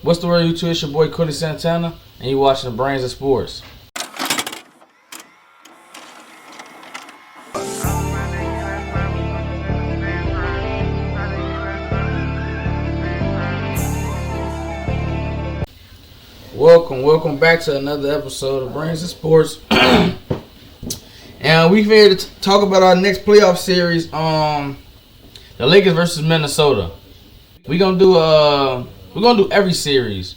What's the word, YouTube? It's your boy Quillysantana, and you're watching the Brains of Sports. Welcome back to another episode of Brains of Sports. And we're here to talk about our next playoff series, the Lakers versus Minnesota. We're gonna do every series,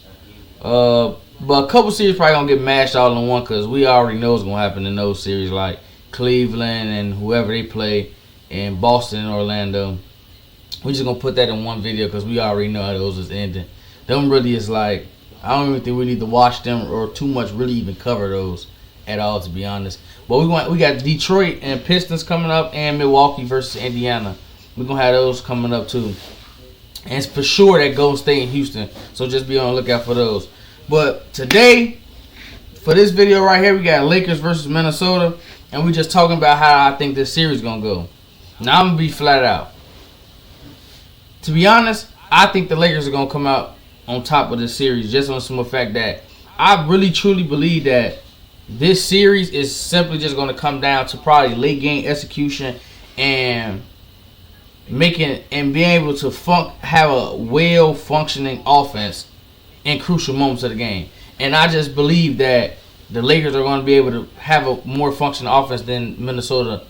but a couple series probably gonna get mashed all in one because we already know what's gonna happen in those series, like Cleveland and whoever they play, and Boston and Orlando. We're just gonna put that in one video because we already know how those is ending. Them really is like, I don't even think we need to watch them or too much really even cover those at all, to be honest. But we got Detroit and Pistons coming up, and Milwaukee versus Indiana. We're gonna have those coming up too. And it's for sure that Golden State and Houston. So just be on the lookout for those. But today, for this video right here, we got Lakers versus Minnesota. And we just talking about how I think this series gonna go. Now I'm gonna be flat out. To be honest, I think the Lakers are gonna come out on top of this series, just on some fact that I really truly believe that this series is simply just going to come down to probably late game execution and being able to have a well functioning offense in crucial moments of the game. And I just believe that the Lakers are going to be able to have a more functioning offense than Minnesota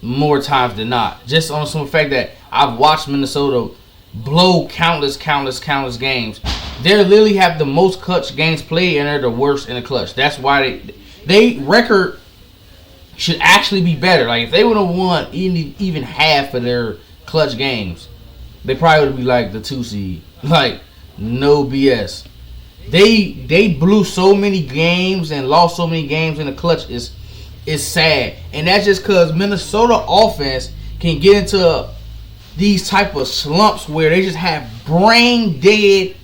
more times than not. Just on some fact that I've watched Minnesota blow countless games. They literally have the most clutch games played, and they're the worst in the clutch. That's why they record should actually be better. Like if they would have won even half of their clutch games, they probably would be like the 2 seed. Like no BS. They blew so many games and lost so many games in the clutch is sad, and that's just because Minnesota offense can get into these type of slumps where they just have brain dead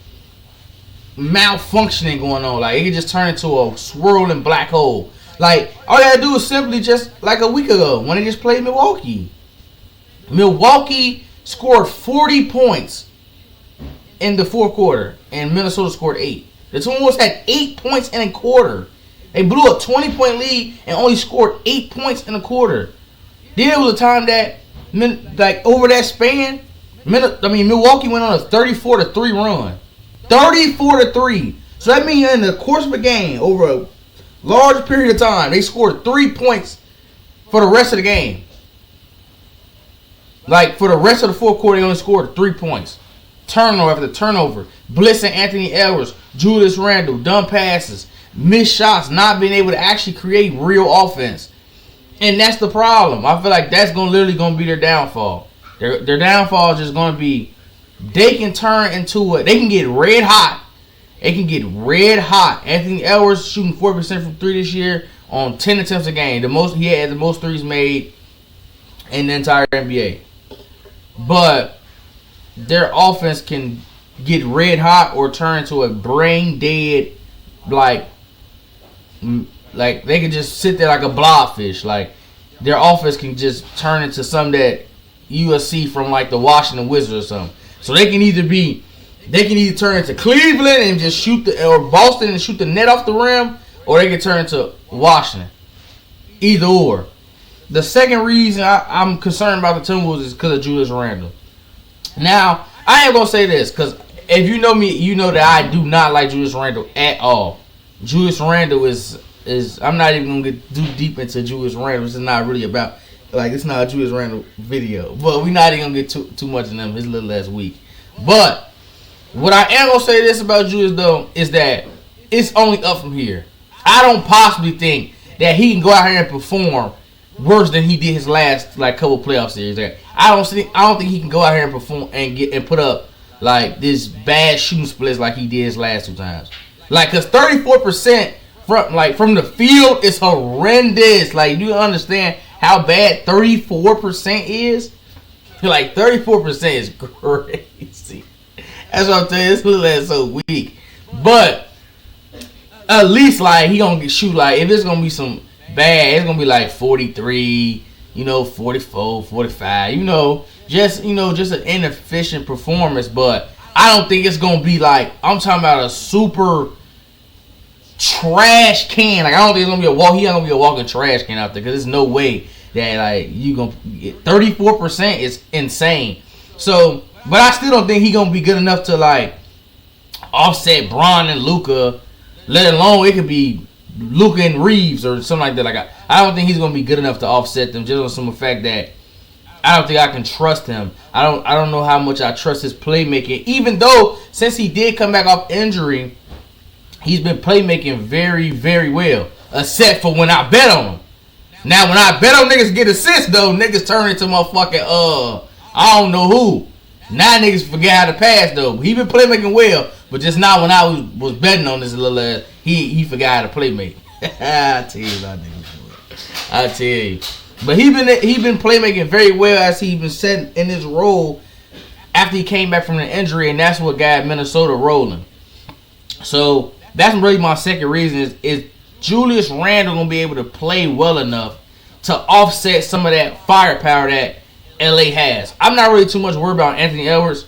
malfunctioning going on. Like it can just turn into a swirling black hole. Like all they gotta do is simply just like a week ago when they just played Milwaukee. Milwaukee scored 40 points in the fourth quarter, and Minnesota scored 8. The Timberwolves had 8 points in a quarter. They blew a 20-point lead and only scored 8 points in a quarter. Then there was a time that, like over that span, Milwaukee went on a 34-3 run. 34-3. So that means in the course of a game, over a large period of time, they scored 3 points for the rest of the game. Like for the rest of the fourth quarter, they only scored 3 points. Turnover after turnover. Blitzing Anthony Edwards, Julius Randle, dumb passes, missed shots, not being able to actually create real offense. And that's the problem. I feel like that's literally going to be their downfall. Their downfall is just going to be they can turn into they can get red hot. Anthony Edwards shooting 4% from 3 this year on 10 attempts a game. He had the most threes made in the entire NBA. But their offense can get red hot or turn into a brain dead, like they can just sit there like a blobfish. Like their offense can just turn into something that you will see from like the Washington Wizards or something. So they can either turn into Cleveland and just shoot or Boston and shoot the net off the rim, or they can turn into Washington. Either or. The second reason I'm concerned about the Timberwolves is because of Julius Randle. Now, I am going to say this, because if you know me, you know that I do not like Julius Randle at all. Julius Randle is I'm not even going to get too deep into Julius Randle. This is not really about, like, it's not a Julius Randle video. But we're not even going to get too much in them his little last week. But what I am going to say this about Julius, though, is that it's only up from here. I don't possibly think that he can go out here and perform worse than he did his last couple playoff series. I don't think he can go out here and perform and put up like this bad shooting splits like he did his last 2 times. Like, cause 34% from the field is horrendous. Like, do you understand how bad 34% is? Like 34% is crazy. That's what I'm telling you. This little ass so weak. But at least like he gonna shoot like if it's gonna be some bad, it's gonna be like 43, 44, 45, just an inefficient performance. But I don't think it's gonna be like, I'm talking about a super trash can. Like, I don't think it's gonna be a walk. He ain't gonna be a walking trash can out there, because there's no way that like you gonna get 34% is insane. So, but I still don't think he gonna be good enough to like offset Bron and Luka. Let alone it could be Luka and Reeves or something like that. Like I don't think he's gonna be good enough to offset them, just on some fact that I don't think I can trust him. I don't know how much I trust his playmaking. Even though since he did come back off injury, he's been playmaking very, very well. Except for when I bet on him. Now when I bet on niggas get assists though, niggas turn into motherfucking I don't know who. Now niggas forget how to pass though. He been playmaking well, but just now when I was betting on this little ass, he forgot how to playmake. I tell you about niggas. I tell you. But he been playmaking very well as he been set in his role after he came back from the injury, and that's what got Minnesota rolling. So that's really my second reason is Julius Randle gonna be able to play well enough to offset some of that firepower that LA has. I'm not really too much worried about Anthony Edwards.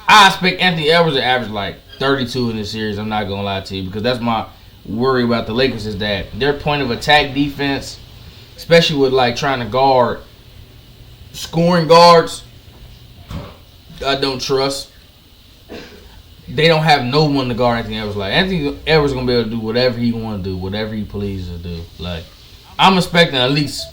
I expect Anthony Edwards to average like 32 in this series. I'm not gonna lie to you, because that's my worry about the Lakers, is that their point of attack defense, especially with like trying to guard scoring guards, I don't trust. They don't have no one to guard Anthony Edwards. Like Anthony Edwards gonna be able to do whatever he want to do, whatever he pleases to do. Like I'm expecting at least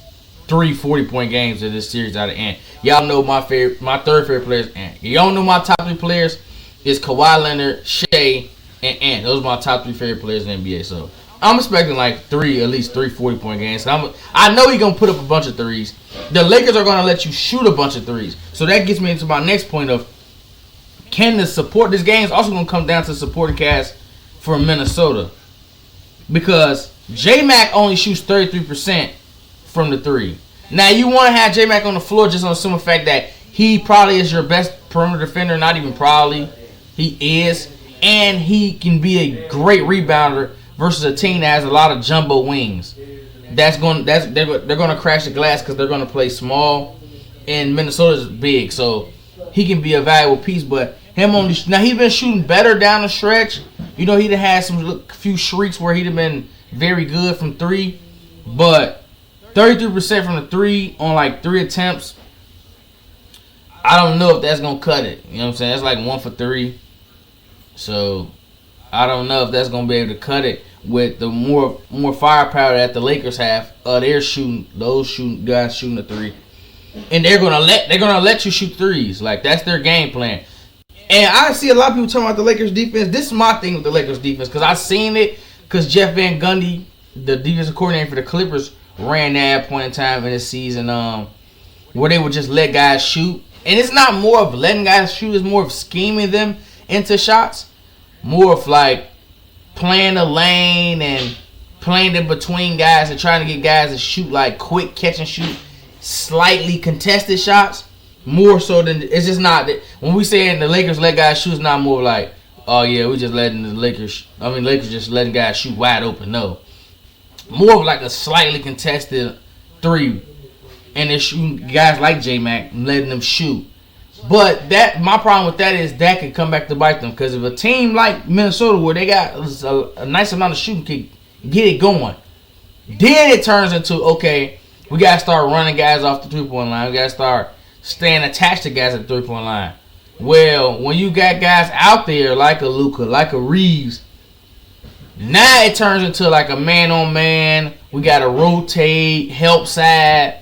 3 40-point games in this series out of Ant. Y'all know my third favorite player is Ant. Y'all know my top 3 players is Kawhi Leonard, Shea, and Ant. Those are my top 3 favorite players in the NBA. So I'm expecting like at least 3 40-point games. So I know he's gonna put up a bunch of threes. The Lakers are gonna let you shoot a bunch of threes. So that gets me into my next point of, can the support, this game is also gonna come down to the supporting cast for Minnesota, because J-Mac only shoots 33% from the 3. Now you want to have J-Mac on the floor just on the simple fact that he probably is your best perimeter defender. Not even probably, he is, and he can be a great rebounder versus a team that has a lot of jumbo wings. They're going to crash the glass because they're going to play small, and Minnesota's big, so he can be a valuable piece. But now he's been shooting better down the stretch. You know, he'd have had some few shrieks where he'd have been very good from 3, but 33% from the 3 on like 3 attempts, I don't know if that's going to cut it. You know what I'm saying? That's like 1 for 3. So I don't know if that's going to be able to cut it with the more firepower that the Lakers have. They're shooting guys shooting the 3. And they're gonna let you shoot threes. Like, that's their game plan. And I see a lot of people talking about the Lakers defense. This is my thing with the Lakers defense, because I've seen it, because Jeff Van Gundy, the defensive coordinator for the Clippers, ran that at a point in time in this season where they would just let guys shoot. And it's not more of letting guys shoot, it's more of scheming them into shots. More of like playing the lane and playing in between guys and trying to get guys to shoot like quick catch and shoot, slightly contested shots. More so than, it's just not that when we say the Lakers let guys shoot, it's not more like, oh yeah, we just letting the Lakers just letting guys shoot wide open. No. More of like a slightly contested 3, and they're shooting guys like J-Mac and letting them shoot. But my problem with that is that could come back to bite them, because if a team like Minnesota, where they got a nice amount of shooting, can get it going, then it turns into, okay, we got to start running guys off the 3-point line. We got to start staying attached to guys at the 3-point line. Well, when you got guys out there like a Luka, like a Reeves, now it turns into like a man-on-man. We got to rotate, help side,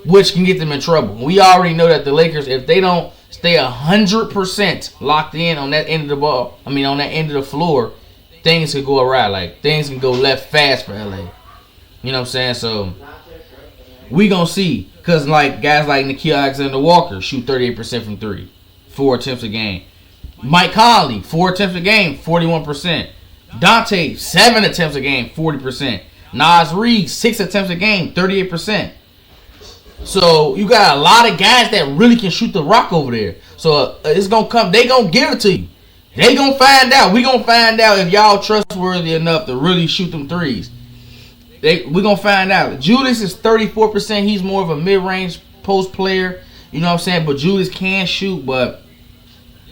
which can get them in trouble. We already know that the Lakers, if they don't stay 100% locked in on that end of the ball, on that end of the floor, things could go awry. Like, things can go left fast for LA. You know what I'm saying? So we gonna see, because like guys like Nickeil Alexander-Walker shoot 38% from 3, 4 attempts a game. Mike Conley, 4 attempts a game, 41%. Dante, 7 attempts a game, 40%. Nas Reed, 6 attempts a game, 38%. So you got a lot of guys that really can shoot the rock over there. So it's gonna come. They gonna give it to you. They gonna find out. We gonna find out if y'all trustworthy enough to really shoot them threes. We gonna find out. Julius is 34%. He's more of a mid-range post player. You know what I'm saying? But Julius can shoot. But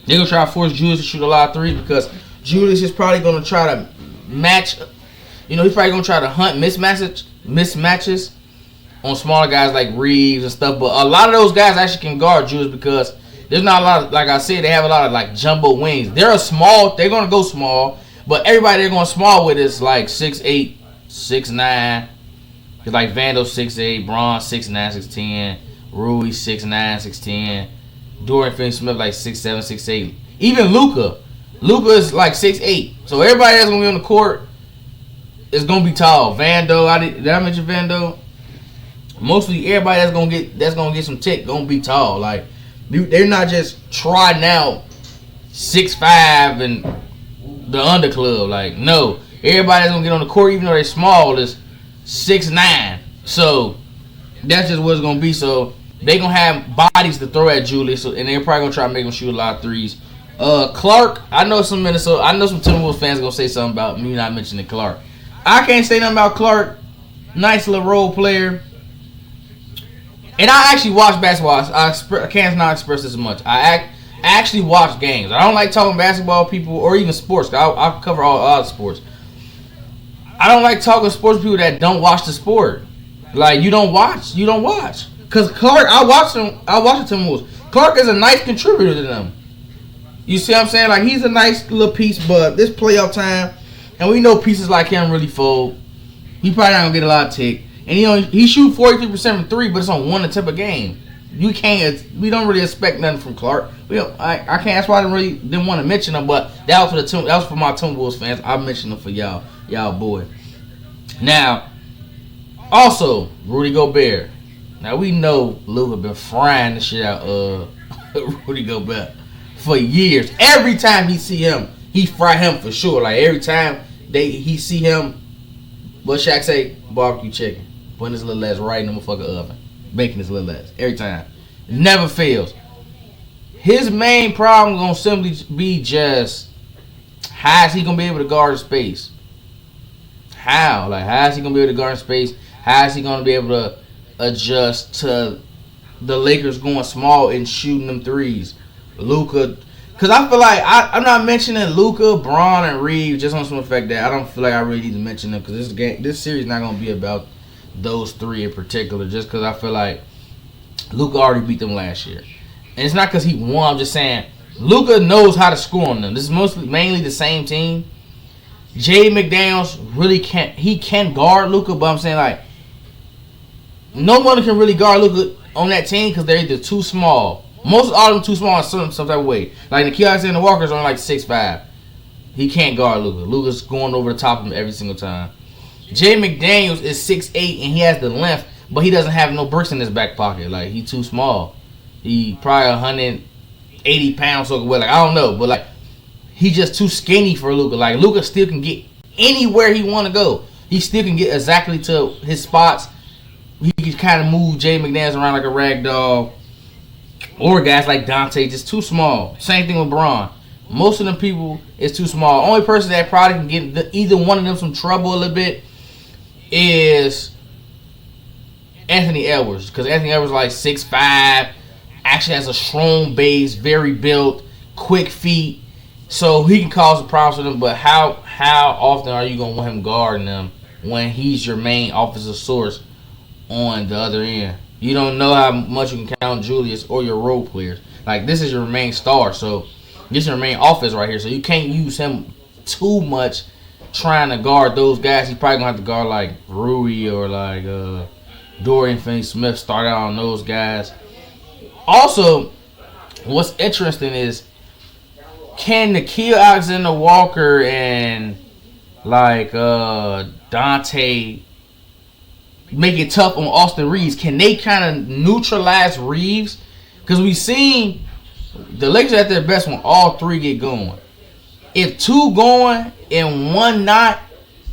They're going to try to force Julius to shoot a lot of threes because Julius is probably going to try to match. He's probably going to try to hunt mismatches on smaller guys like Reeves and stuff. But a lot of those guys actually can guard Julius because there's not a lot of, like I said, they have a lot of like jumbo wings. They're going to go small, but everybody they're going small with is like 6'8", 6'9". Like Vando 6'8", Braun 6'9", 6'10", Rui 6'9", 6'10", Dorian Finney-Smith like 6'7", 6'8". Even Luka is like 6'8". So everybody that's gonna be on the court is gonna be tall. Vando, did I mention Vando? Mostly everybody that's gonna get some tick gonna be tall. Like they're not just trying out 6'5" and the under club. Like no, everybody that's gonna get on the court, even though they're small, is 6'9". So that's just what it's gonna be. So they gonna have bodies to throw at Julius, and they're probably gonna try to make him shoot a lot of threes. Clark, I know some Timberwolves fans gonna say something about me not mentioning Clark. I can't say nothing about Clark. Nice little role player. And I actually watch basketball. I can't not express this much. I actually watch games. I don't like talking basketball people or even sports. I cover all sports. I don't like talking sports people that don't watch the sport. Like you don't watch. Cause Clark, I watch the Timberwolves. Clark is a nice contributor to them. You see what I'm saying? Like he's a nice little piece, but this playoff time, and we know pieces like him really fold. He probably not gonna get a lot of tick. And he shoot 43% from three, but it's on one attempt a game. We don't really expect nothing from Clark. I can't. That's why I didn't want to mention him. But that was for my Timberwolves fans. I mentioned him for y'all boy. Now, also Rudy Gobert. Now we know Luka been frying the shit out of Rudy Gobert for years. Every time he see him, he fry him for sure. Like every time he see him, what Shaq say? Barbecue chicken. Putting his little ass right in the motherfucker oven. Baking his little ass. Every time. It never fails. His main problem gonna simply be just how is he gonna be able to guard space? How? Like how is he gonna be able to guard space? How is he gonna be able to adjust to the Lakers going small and shooting them threes? Luka, because I feel like I'm not mentioning Luka, Braun, and Reeves just on some effect that I don't feel like I really need to mention them because this series is not gonna be about those three in particular. Just because I feel like Luka already beat them last year, and it's not because he won. I'm just saying Luka knows how to score on them. This is mainly the same team. Jay McDaniels really can't. He can guard Luka, but I'm saying like no one can really guard Luka on that team because they're either too small. Most all of them too small in some type of way. Like Nikhil Alexander-Walker's only like 6'5". He can't guard Luka. Luka's going over the top of him every single time. Jay McDaniels is 6'8" and he has the length, but he doesn't have no bricks in his back pocket. Like he's too small. He probably 180 pounds or what. Like I don't know, but like he's just too skinny for Luka. Like Luka still can get anywhere he want to go. He still can get exactly to his spots. He can kind of move Jay McDaniels around like a rag doll. Or guys like Dante, just too small. Same thing with Braun. Most of them people is too small. Only person that probably can get either one of them some trouble a little bit is Anthony Edwards. Because Anthony Edwards is like 6'5", actually has a strong base, very built, quick feet. So he can cause some problems for them. But how often are you going to want him guarding them when he's your main offensive source on the other end? You don't know how much you can count on Julius or your role players. Like, this is your main star, so this is your main offense right here. So you can't use him too much trying to guard those guys. He's probably going to have to guard, like, Rui or, like, Dorian Finney-Smith, start out on those guys. Also, what's interesting is, can Nikhil Alexander-Walker and, like, Dante make it tough on Austin Reeves? Can they kind of neutralize Reeves? Because we've seen the Lakers at their best when all three get going. If two going and one not,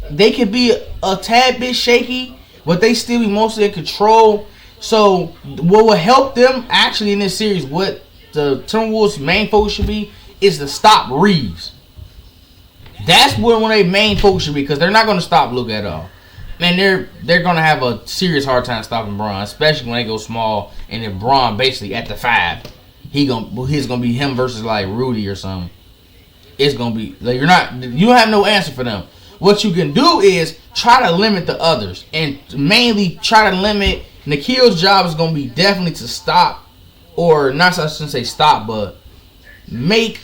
they could be a tad bit shaky, but they still be mostly in control. So what will help them actually in this series, what the Timberwolves' main focus should be, is to stop Reeves. That's what one of their main focus should be, because they're not going to stop Luka at all. And they're going to have a serious hard time stopping Braun, especially when they go small and then Braun basically at the 5. he's gonna be him versus like Rudy or something. It's gonna be like you don't have no answer for them. What you can do is try to limit the others, and mainly try to limit. Nikhil's job is gonna be definitely to stop, or not. I shouldn't say stop, but make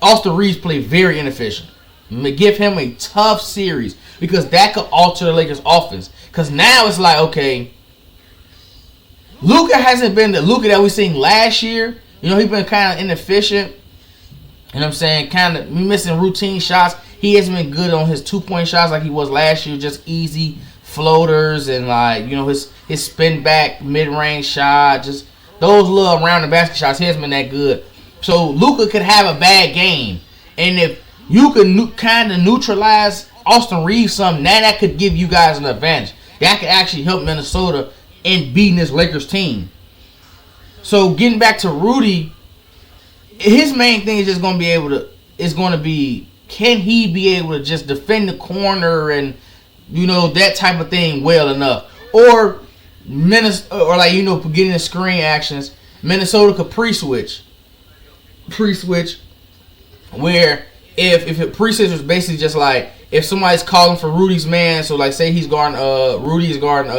Austin Reeves play very inefficient. Give him a tough series because that could alter the Lakers' offense. Because now it's like, okay, Luka hasn't been the Luka that we seen last year. You know, he's been kind of inefficient. You know what I'm saying? Kind of missing routine shots. He hasn't been good on his 2-point shots like he was last year. Just easy floaters and like, you know, his spin back mid-range shot. Just those little around the basket shots. He hasn't been that good. So Luka could have a bad game. And if you could kind of neutralize Austin Reeves some, now that could give you guys an advantage. That could actually help Minnesota in beating this Lakers team. So getting back to Rudy, his main thing is just going to be can he be able to just defend the corner and, you know, that type of thing well enough. Or like, you know, getting the screen actions, Minnesota could pre-switch where if it pre-switch was basically just like if somebody's calling for Rudy's man, so like say he's guarding Rudy's guarding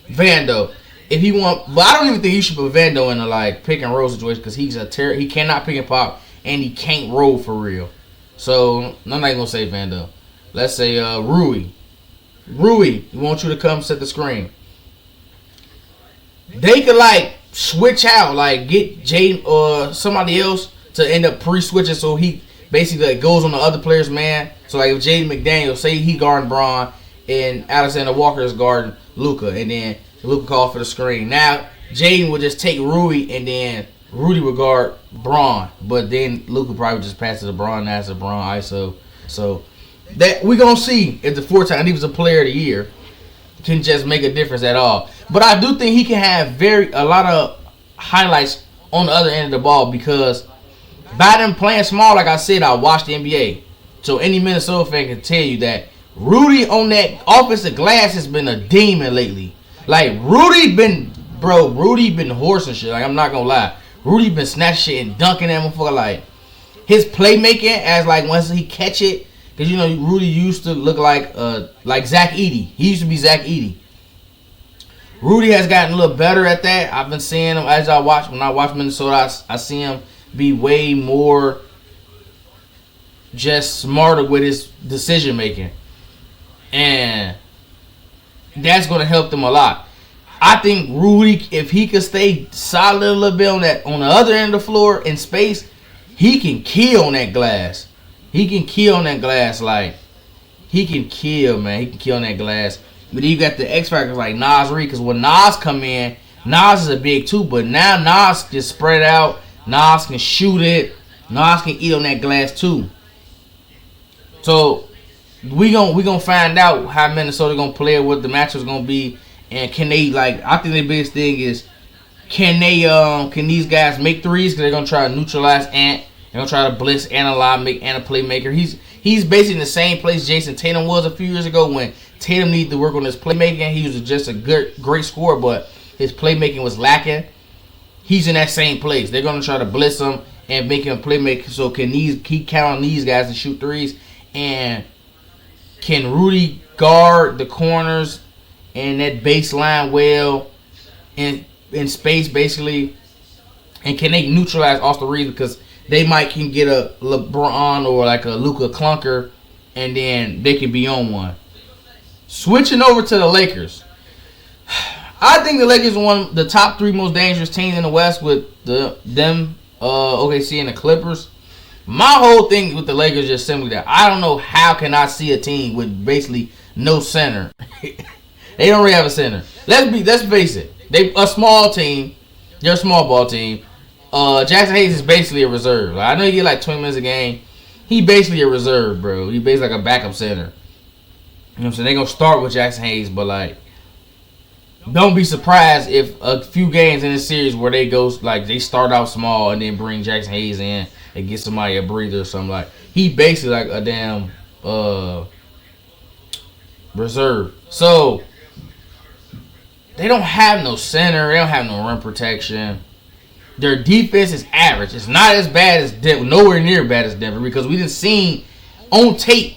Vando. If he want, but I don't even think you should put Vando in a like pick and roll situation because he cannot pick and pop and he can't roll for real. So I'm not even gonna say Vando. Let's say Rui. We want you to come set the screen. They could like switch out, like get Jaden or somebody else to end up pre-switching so he basically like goes on the other player's man. So like if Jaden McDaniels, say he guarding Braun and Alexander Walker is guarding Luka, and then Luka called for the screen. Now Jaden would just take Rui and then Rudy would guard Braun, but then Luka probably just pass it to Braun. That's a Braun ISO. So that we gonna see if the 4-time he was a player of the year can just make a difference at all. But I do think he can have a lot of highlights on the other end of the ball because by them playing small, like I said, I watched the NBA. So any Minnesota fan can tell you that Rudy on that offensive glass has been a demon lately. Like Rudy been horsing shit. Like I'm not gonna lie, Rudy been snatching shit and dunking that motherfucker. Like his playmaking, as like once he catch it, because you know Rudy used to look like Zach Edey. He used to be Zach Edey. Rudy has gotten a little better at that. I've been seeing him when I watch Minnesota. I see him be way more just smarter with his decision making, and that's going to help them a lot. I think Rudy, if he could stay solid a little bit on the other end of the floor in space, he can kill on that glass. He can kill on that glass, like he can kill, man. He can kill on that glass. But then you got the X factors like Nas Reed, because when Nas come in, Nas is a big too, but now Nas can spread out. Nas can shoot it. Nas can eat on that glass too. So we gonna find out how Minnesota gonna play, what the matchups gonna be, and can they like? I think the biggest thing is can these guys make threes? Because they're gonna try to neutralize Ant. They're gonna try to blitz Ant make Ant a playmaker. He's basically in the same place Jason Tatum was a few years ago when Tatum needed to work on his playmaking. He was just a great scorer, but his playmaking was lacking. He's in that same place. They're gonna try to blitz him and make him a playmaker. So can he count on these guys to shoot threes? And can Rudy guard the corners and that baseline well in space basically? And can they neutralize Austin Reeves, because they can get a LeBron or like a Luka clunker, and then they can be on one. Switching over to the Lakers, I think the Lakers are one of the top 3 most dangerous teams in the West with them, OKC and the Clippers. My whole thing with the Lakers is just simply that I don't know how can I see a team with basically no center. They don't really have a center. Let's face it. They a small team. They're a small ball team. Jackson Hayes is basically a reserve. Like, I know he get like 20 minutes a game. He basically a reserve, bro. He basically like a backup center. You know what I'm saying? They're going to start with Jackson Hayes, but like, don't be surprised if a few games in this series where they start out small and then bring Jackson Hayes in and get somebody a breather or something. Like, he basically like a damn reserve. So they don't have no center. They don't have no rim protection. Their defense is average. It's not as bad as Denver, nowhere near bad as Denver, because we didn't seen on tape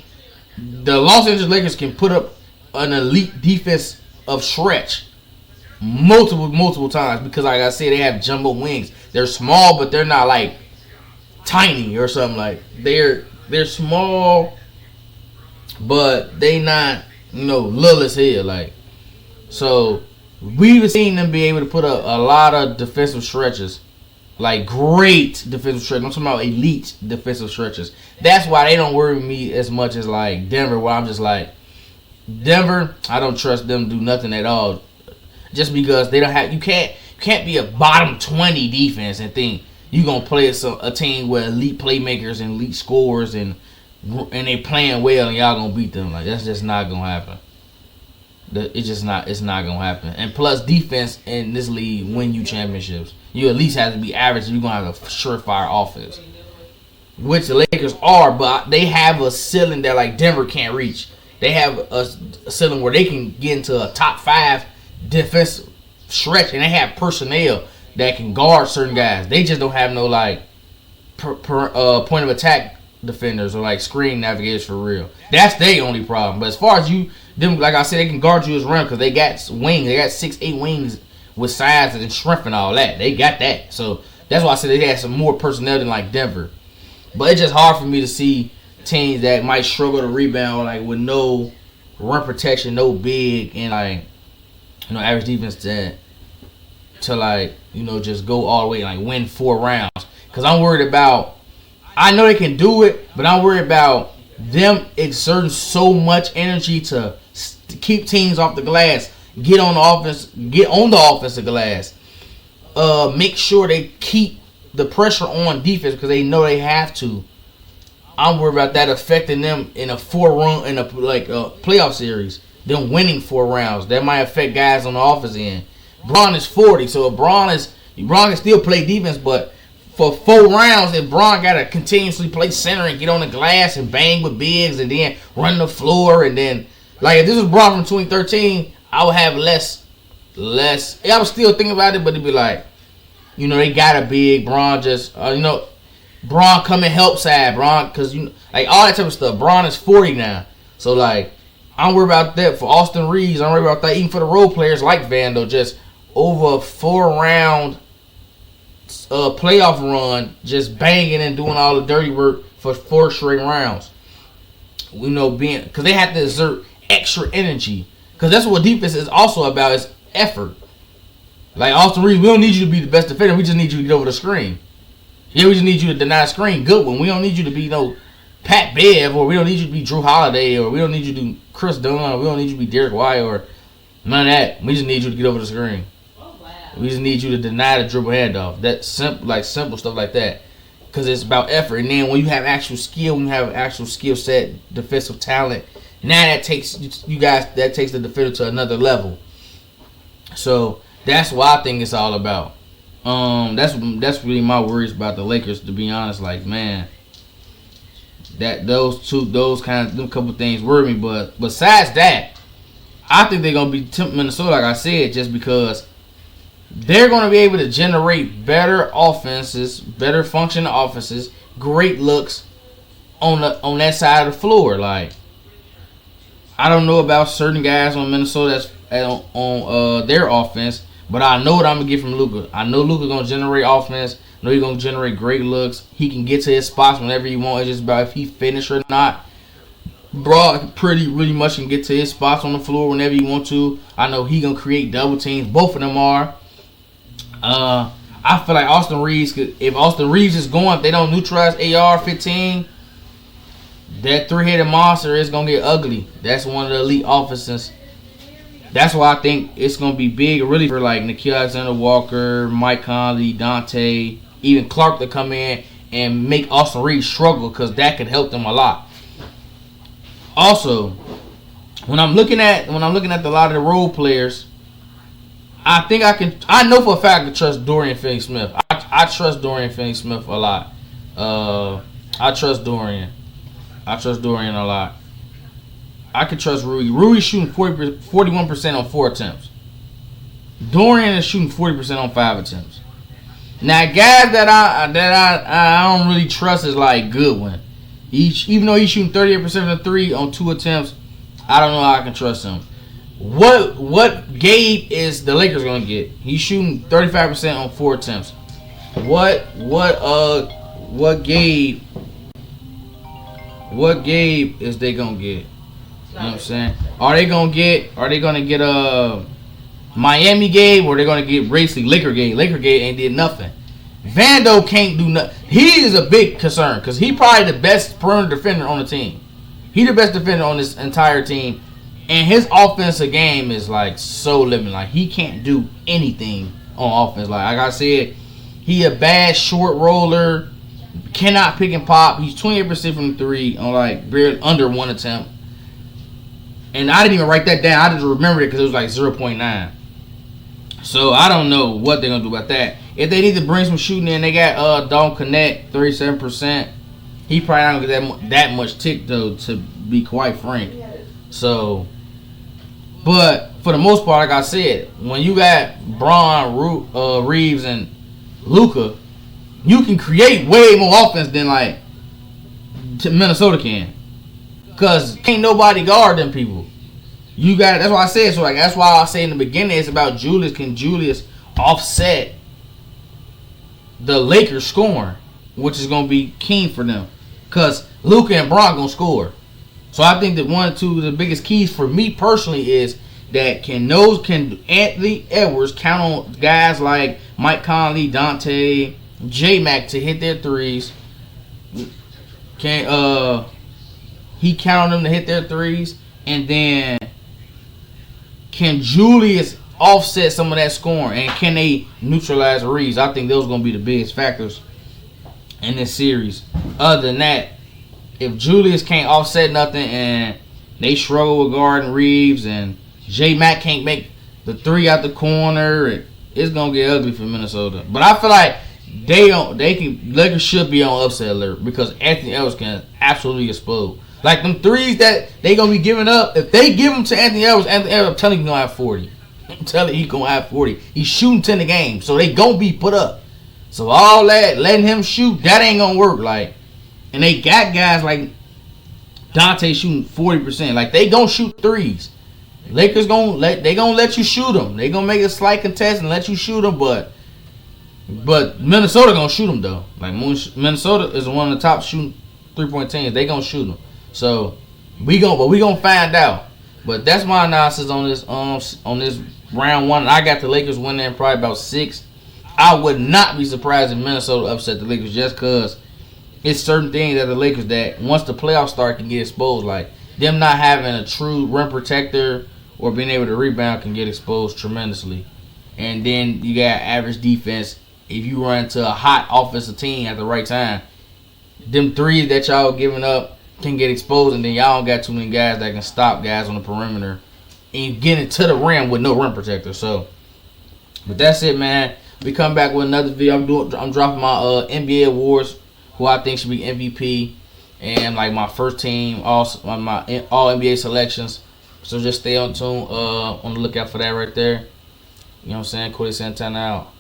the Los Angeles Lakers can put up an elite defense of stretch multiple times, because like I said, they have jumbo wings. They're small, but they're not like tiny or something. Like they're small, but they not little as hell. Like, so we've seen them be able to put up a lot of defensive stretches. Like great defensive stretches. I'm talking about elite defensive stretches. That's why they don't worry me as much as like Denver, where I'm just like, Denver, I don't trust them to do nothing at all. Just because they don't have, you can't be a bottom 20 defense and think you gonna play a team with elite playmakers and elite scorers and they playing well and y'all gonna beat them. Like, that's just not gonna happen. It's not gonna happen. And plus, defense in this league win you championships. You at least have to be average if you're gonna have a surefire offense, which the Lakers are. But they have a ceiling that like Denver can't reach. They have a ceiling where they can get into a top 5 defensive stretch, and they have personnel that can guard certain guys. They just don't have no like point of attack defenders or like screen navigators for real. That's their only problem. But as far as them, like I said, they can guard you as around because they got wings. They got 6'8" wings with size and strength and all that. They got that. So that's why I said they had some more personnel than like Denver. But it's just hard for me to see teams that might struggle to rebound like with no rim protection, no big, and like average defense to like just go all the way and like win 4 rounds. Because I'm worried about. I know they can do it, but I'm worried about them exerting so much energy to keep teams off the glass, get on the offensive glass, make sure they keep the pressure on defense because they know they have to. I'm worried about that affecting them in a playoff series. Them winning 4 rounds that might affect guys on the offense end. Bron is 40, so if Bron can still play defense, but for 4 rounds, if Bron got to continuously play center and get on the glass and bang with bigs and then run the floor, and then like if this was Bron from 2013, I would have less. I would still think about it, but it'd be like, they got a big Bron just Bron come and help side Bron because like all that type of stuff. Bron is 40 now, so like I'm worried about that for Austin Reeves. I'm worried about that even for the role players like Vando, just over a 4-round playoff run, just banging and doing all the dirty work for 4 straight rounds. Because they have to exert extra energy. Because that's what defense is also about, is effort. Like Austin Reeves, we don't need you to be the best defender. We just need you to get over the screen. Yeah, we just need you to deny screen. Good one. We don't need you to be Pat Bev, or we don't need you to be Drew Holiday, or we don't need you to be Chris Dunn, or we don't need you to be Derek White, or none of that. We just need you to get over the screen. We just need you to deny the dribble handoff. That simple stuff like that. Because it's about effort. And then when you have actual skill, when you have actual skill set, defensive talent, now that takes the defender to another level. So that's what I think it's all about. That's really my worries about the Lakers, to be honest. Like, man, that those couple things worry me. But besides that, I think they're gonna be Minnesota, like I said, just because they're going to be able to generate better offenses, better functioning offenses, great looks on that side of the floor. Like, I don't know about certain guys on Minnesota that's on their offense, but I know what I'm going to get from Luka. I know Luka's going to generate offense. I know he's going to generate great looks. He can get to his spots whenever he wants. It's just about if he finish or not. Bro, really much can get to his spots on the floor whenever he want to. I know he going to create double teams. Both of them are. I feel like Austin Reeves, if Austin Reeves is going, if they don't neutralize AR-15, that 3-headed monster is going to get ugly. That's one of the elite offenses. That's why I think it's going to be big, really, for like Nickeil Alexander-Walker, Mike Conley, Dante, even Clark to come in and make Austin Reeves struggle, because that could help them a lot. Also, when I'm looking at a lot of the role players, I know for a fact I can trust Dorian Finney-Smith. I trust Dorian Finney-Smith a lot. I trust Dorian a lot. I can trust Rui. Rui's shooting 41% on 4 attempts. Dorian is shooting 40% on 5 attempts. Now, guys that I don't really trust is like Goodwin. Even though he's shooting 38% from the three on 2 attempts, I don't know how I can trust him. What Gabe is the Lakers gonna get? He's shooting 35% on 4 attempts. What Gabe is they gonna get? You know what I'm saying? Are they gonna get Miami Gabe, or are they gonna get basically Laker Gabe? Laker Gabe ain't did nothing. Vando can't do nothing. He is a big concern because he probably the best perimeter defender on the team. He the best defender on this entire team. And his offensive game is like so limited. Like he can't do anything on offense. Like I said, he a bad short roller. Cannot pick and pop. He's 28% from the three on like barely under 1 attempt. And I didn't even write that down. I just remembered it because it was like 0.9. So I don't know what they're gonna do about that. If they need to bring some shooting in, they got Don Connect 37%. He probably not gonna get that much tick though, to be quite frank. So. But for the most part, like I said, when you got Braun, Reeves, and Luka, you can create way more offense than like Minnesota can. Cause can't nobody guard them people. You got. That's why I said. So like that's why I say in the beginning it's about Julius. Can Julius offset the Lakers scoring, which is gonna be key for them. Cause Luka and Braun gonna score. So I think that one or two of the biggest keys for me personally is that can Anthony Edwards count on guys like Mike Conley, Dante, J-Mac to hit their threes? Can he count on them to hit their threes? And then can Julius offset some of that scoring? And can they neutralize Reeves? I think those are going to be the biggest factors in this series. Other than that, if Julius can't offset nothing and they struggle with guarding Reeves and J-Mac can't make the three out the corner, it's gonna get ugly for Minnesota. But I feel like Lakers should be on upset alert because Anthony Edwards can absolutely explode. Like them threes that they gonna be giving up, if they give them to Anthony Edwards, I'm telling you, he's gonna have 40. I'm telling you, he's gonna have 40. He's shooting 10 a game, so they gonna be put up. So all that letting him shoot, that ain't gonna work. Like. And they got guys like Dante shooting 40%. Like they gonna shoot threes. Lakers gonna let you shoot them. They gonna make a slight contest and let you shoot them, but Minnesota gonna shoot them though. Like Minnesota is one of the top shooting 3-point teams. They gonna shoot them. So we gonna find out. But that's my analysis on this round one. I got the Lakers winning probably about 6. I would not be surprised if Minnesota upset the Lakers just because. It's certain things that the Lakers that once the playoffs start can get exposed. Like them not having a true rim protector or being able to rebound can get exposed tremendously. And then you got average defense. If you run into a hot offensive team at the right time, them threes that y'all giving up can get exposed, and then y'all don't got too many guys that can stop guys on the perimeter and get it to the rim with no rim protector. So, but that's it, man. We come back with another video. I'm dropping my NBA awards. Who I think should be MVP, and like my first team, all NBA selections. So just stay on tune, on the lookout for that right there. You know what I'm saying? Quillysantana out.